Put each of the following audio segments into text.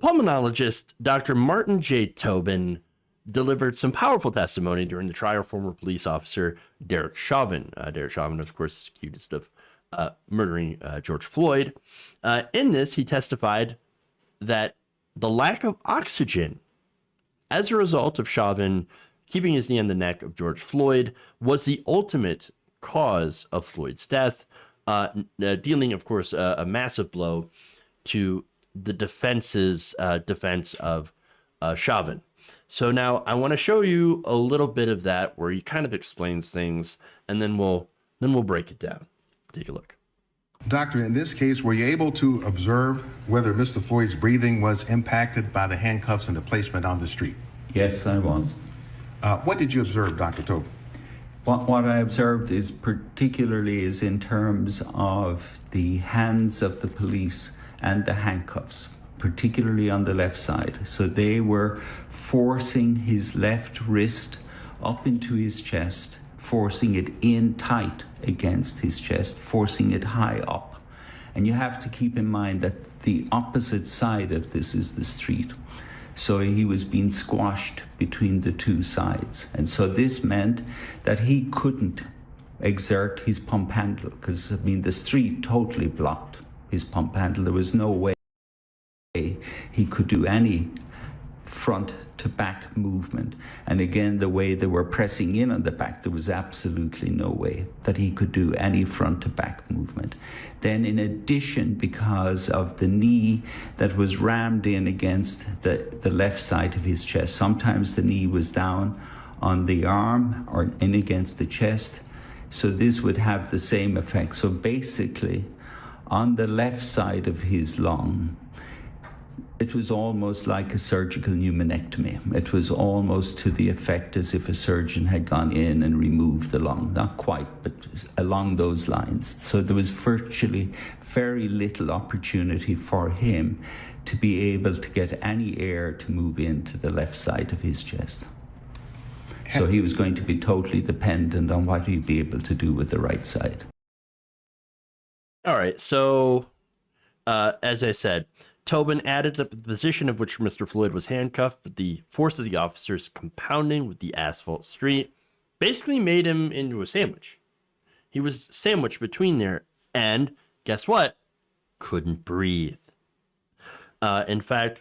pulmonologist, Dr. Martin J. Tobin, delivered some powerful testimony during the trial of former police officer Derek Chauvin. Derek Chauvin, of course, is accused of murdering George Floyd. In this, he testified that the lack of oxygen as a result of Chauvin keeping his knee on the neck of George Floyd was the ultimate cause of Floyd's death, dealing, of course, a massive blow to the defense of Chauvin. So now I want to show you a little bit of that where he kind of explains things, and then we'll break it down. Take a look. Doctor, in this case, were you able to observe whether Mr. Floyd's breathing was impacted by the handcuffs and the placement on the street? Yes, I was. What did you observe, Dr. Tobin? What I observed is particularly is in terms of the hands of the police and the handcuffs, particularly on the left side. So they were forcing his left wrist up into his chest, forcing it in tight against his chest, forcing it high up. And you have to keep in mind that the opposite side of this is the street. So he was being squashed between the two sides. And so this meant that he couldn't exert his pump handle because, the street totally blocked his pump handle. There was no way he could do any front to back movement. And again, the way they were pressing in on the back, there was absolutely no way that he could do any front to back movement. Then in addition, because of the knee that was rammed in against the left side of his chest, sometimes the knee was down on the arm or in against the chest. So this would have the same effect. So basically, on the left side of his lung, it was almost like a surgical pneumonectomy. It was almost to the effect as if a surgeon had gone in and removed the lung. Not quite, but along those lines. So there was virtually very little opportunity for him to be able to get any air to move into the left side of his chest. So he was going to be totally dependent on what he'd be able to do with the right side. All right, so as I said, Tobin added that the position of which Mr. Floyd was handcuffed, but the force of the officers compounding with the asphalt street, basically made him into a sandwich. He was sandwiched between there, and guess what? Couldn't breathe. In fact,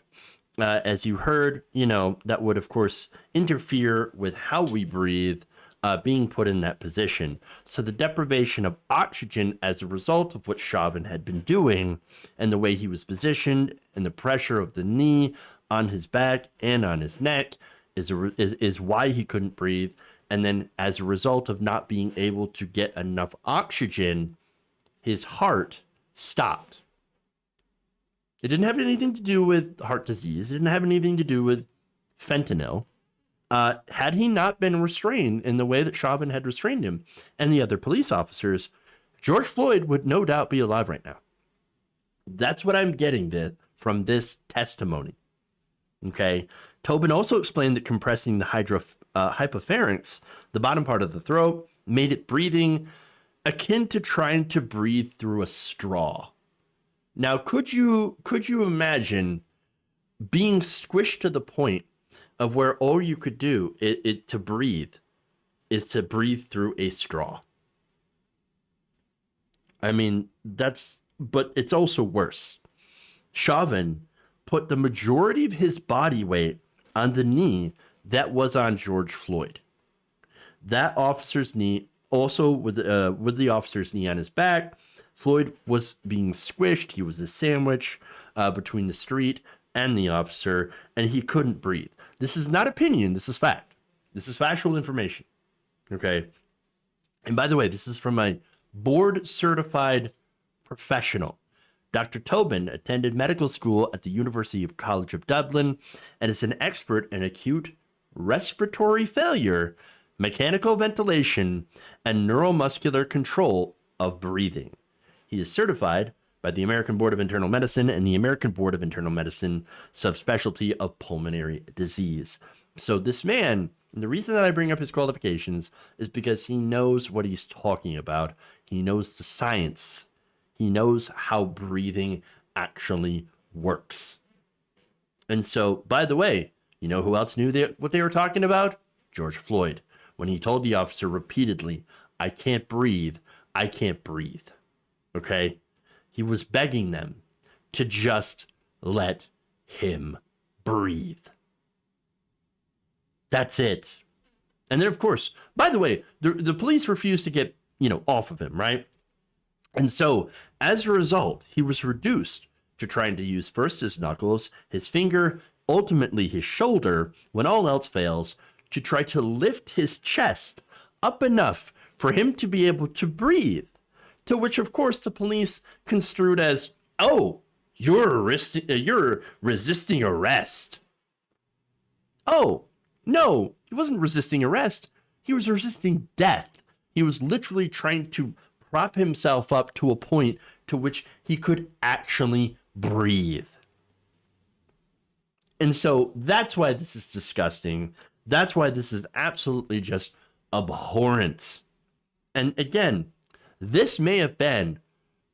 as you heard, that would, of course, interfere with how we breathe, being put in that position. So the deprivation of oxygen as a result of what Chauvin had been doing and the way he was positioned and the pressure of the knee on his back and on his neck is why he couldn't breathe. And then as a result of not being able to get enough oxygen, his heart stopped. It didn't have anything to do with heart disease. It didn't have anything to do with fentanyl. Had he not been restrained in the way that Chauvin had restrained him and the other police officers, George Floyd would no doubt be alive right now. That's what I'm getting from this testimony. Okay. Tobin also explained that compressing the hypopharynx, the bottom part of the throat, made it breathing akin to trying to breathe through a straw. Now, could you imagine being squished to the point of where all you could do to breathe is to breathe through a straw? But it's also worse. Chauvin put the majority of his body weight on the knee that was on George Floyd. That officer's knee, also with the officer's knee on his back, Floyd was being squished. He was a sandwich between the street and the officer, and he couldn't breathe. This is not opinion. This is fact. This is factual information. Okay. And by the way, this is from a board-certified professional. Dr. Tobin attended medical school at the University College of Dublin and is an expert in acute respiratory failure, mechanical ventilation, and neuromuscular control of breathing. He is certified by the American Board of Internal Medicine and the American Board of Internal Medicine subspecialty of pulmonary disease. So this man, and the reason that I bring up his qualifications is because he knows what he's talking about. He knows the science. He knows how breathing actually works. And so, by the way, you know who else knew what they were talking about? George Floyd, when he told the officer repeatedly, I can't breathe, I can't breathe. Okay? He was begging them to just let him breathe. That's it. And then, of course, by the way, the police refused to get, off of him, right? And so, as a result, he was reduced to trying to use first his knuckles, his finger, ultimately his shoulder, when all else fails, to try to lift his chest up enough for him to be able to breathe. To which, of course, the police construed as, oh, you're resisting arrest. Oh, no, he wasn't resisting arrest. He was resisting death. He was literally trying to prop himself up to a point to which he could actually breathe. And so that's why this is disgusting. That's why this is absolutely just abhorrent. And again, this may have been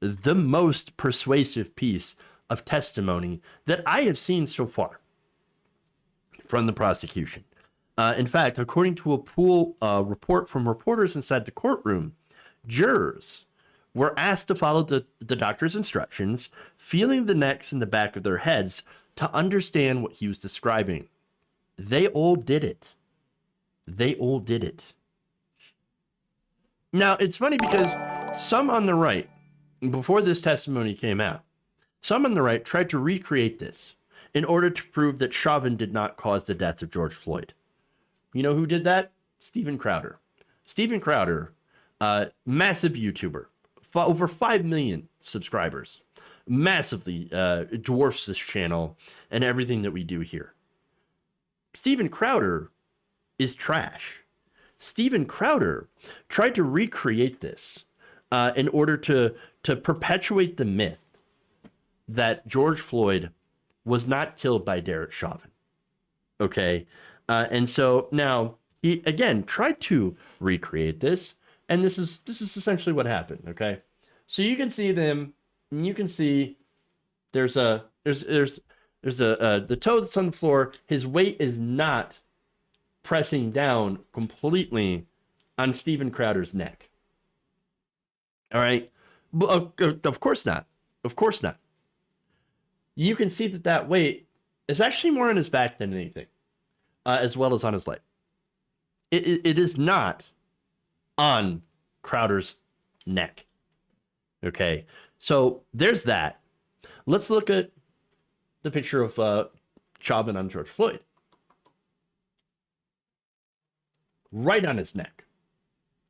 the most persuasive piece of testimony that I have seen so far from the prosecution. In fact, according to a pool report from reporters inside the courtroom, jurors were asked to follow the doctor's instructions, feeling the necks in the back of their heads to understand what he was describing. They all did it. They all did it. Now, it's funny because some on the right, before this testimony came out, some on the right tried to recreate this in order to prove that Chauvin did not cause the death of George Floyd. You know who did that? Steven Crowder. Steven Crowder, massive YouTuber, over 5 million subscribers, massively dwarfs this channel and everything that we do here. Steven Crowder is trash. Steven Crowder tried to recreate this in order to perpetuate the myth that George Floyd was not killed by Derek Chauvin. Okay? And so now he again tried to recreate this, and this is essentially what happened. Okay, so you can see them, and you can see there's the toe that's on the floor. His weight is not pressing down completely on Steven Crowder's neck. All right, of course not. Of course not. You can see that weight is actually more on his back than anything. As well as on his leg. It is not on Crowder's neck. Okay, so there's that. Let's look at the picture of Chauvin on George Floyd. Right on his neck.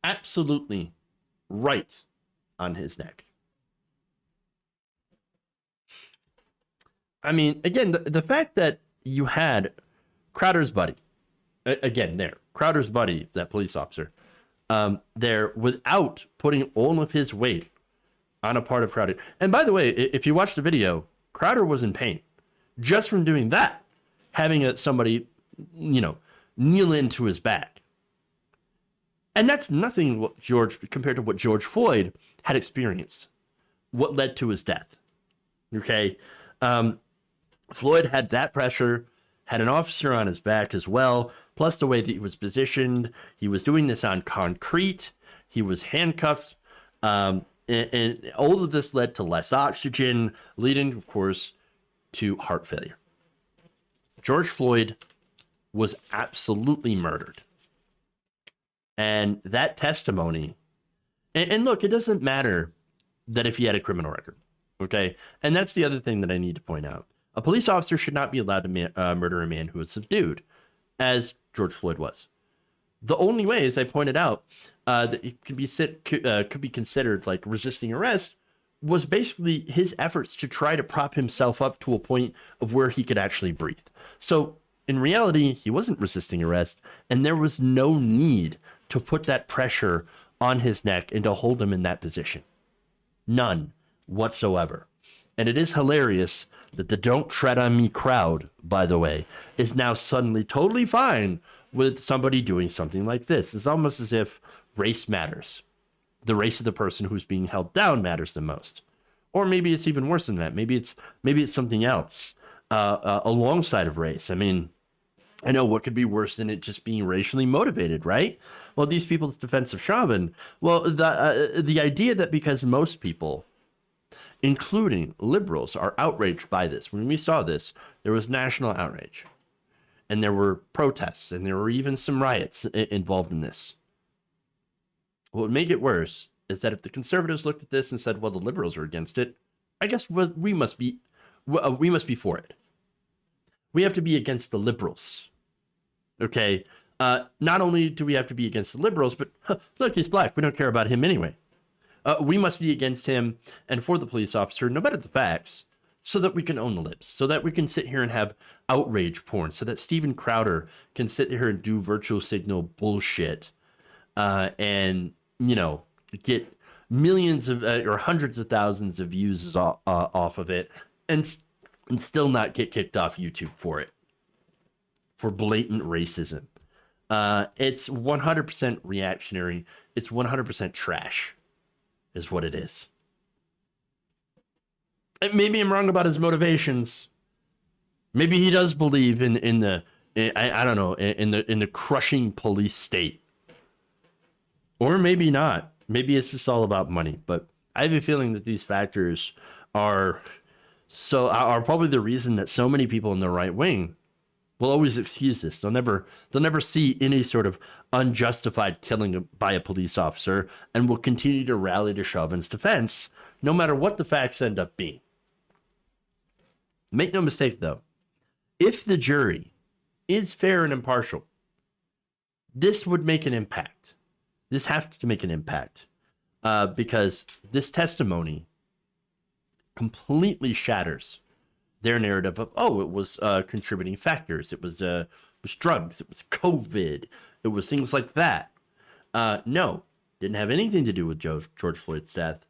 Absolutely right on his neck. I mean, again, the fact that you had Crowder's buddy, Crowder's buddy, that police officer, there without putting all of his weight on a part of Crowder. And by the way, if you watch the video, Crowder was in pain just from doing that, having somebody, kneel into his back. And that's nothing compared to what George Floyd had experienced, what led to his death. Okay. Floyd had that pressure, had an officer on his back as well, plus the way that he was positioned. He was doing this on concrete. He was handcuffed. And all of this led to less oxygen, leading, of course, to heart failure. George Floyd was absolutely murdered. And that testimony, and look, it doesn't matter that if he had a criminal record, okay? And that's the other thing that I need to point out. A police officer should not be allowed to murder a man who was subdued, as George Floyd was. The only way, as I pointed out, that it could be considered like resisting arrest was basically his efforts to try to prop himself up to a point of where he could actually breathe. So in reality, he wasn't resisting arrest, and there was no need to put that pressure on his neck and to hold him in that position. None whatsoever. And it is hilarious that the Don't Tread on Me crowd, by the way, is now suddenly totally fine with somebody doing something like this. It's almost as if race matters. The race of the person who's being held down matters the most. Or maybe it's even worse than that. Maybe it's something else. alongside of race. I mean, I know what could be worse than it just being racially motivated, right? Well, these people's defense of Chauvin, well, the idea that because most people, including liberals, are outraged by this. When we saw this, there was national outrage, and there were protests, and there were even some riots involved in this. What would make it worse is that if the conservatives looked at this and said, well, the liberals are against it, I guess we must be for it. We have to be against the liberals. Okay? Not only do we have to be against the liberals, but look, he's black. We don't care about him anyway. We must be against him and for the police officer, no matter the facts, so that we can own the libs, so that we can sit here and have outrage porn, so that Steven Crowder can sit here and do virtual signal bullshit and, you know, get millions of or hundreds of thousands of views off of it and still not get kicked off YouTube for it, for blatant racism. It's 100% reactionary. It's 100% trash is what it is. And maybe I'm wrong about his motivations. Maybe he does believe in the I don't know, in the crushing police state. Or maybe not. Maybe it's just all about money. But I have a feeling that these factors are probably the reason that so many people in the right wing will always excuse this. They'll never see any sort of unjustified killing by a police officer and will continue to rally to Chauvin's defense, no matter what the facts end up being. Make no mistake, though, if the jury is fair and impartial, this would make an impact. This has to make an impact because this testimony completely shatters their narrative of, oh, it was contributing factors. It was drugs. It was COVID. It was things like that. No, didn't have anything to do with George Floyd's death.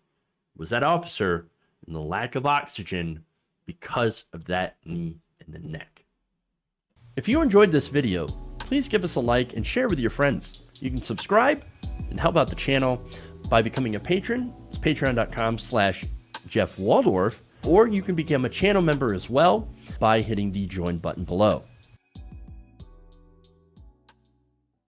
It was that officer and the lack of oxygen because of that knee in the neck. If you enjoyed this video, please give us a like and share with your friends. You can subscribe and help out the channel by becoming a patron. It's patreon.com/Jeff Waldorf, or you can become a channel member as well by hitting the join button below.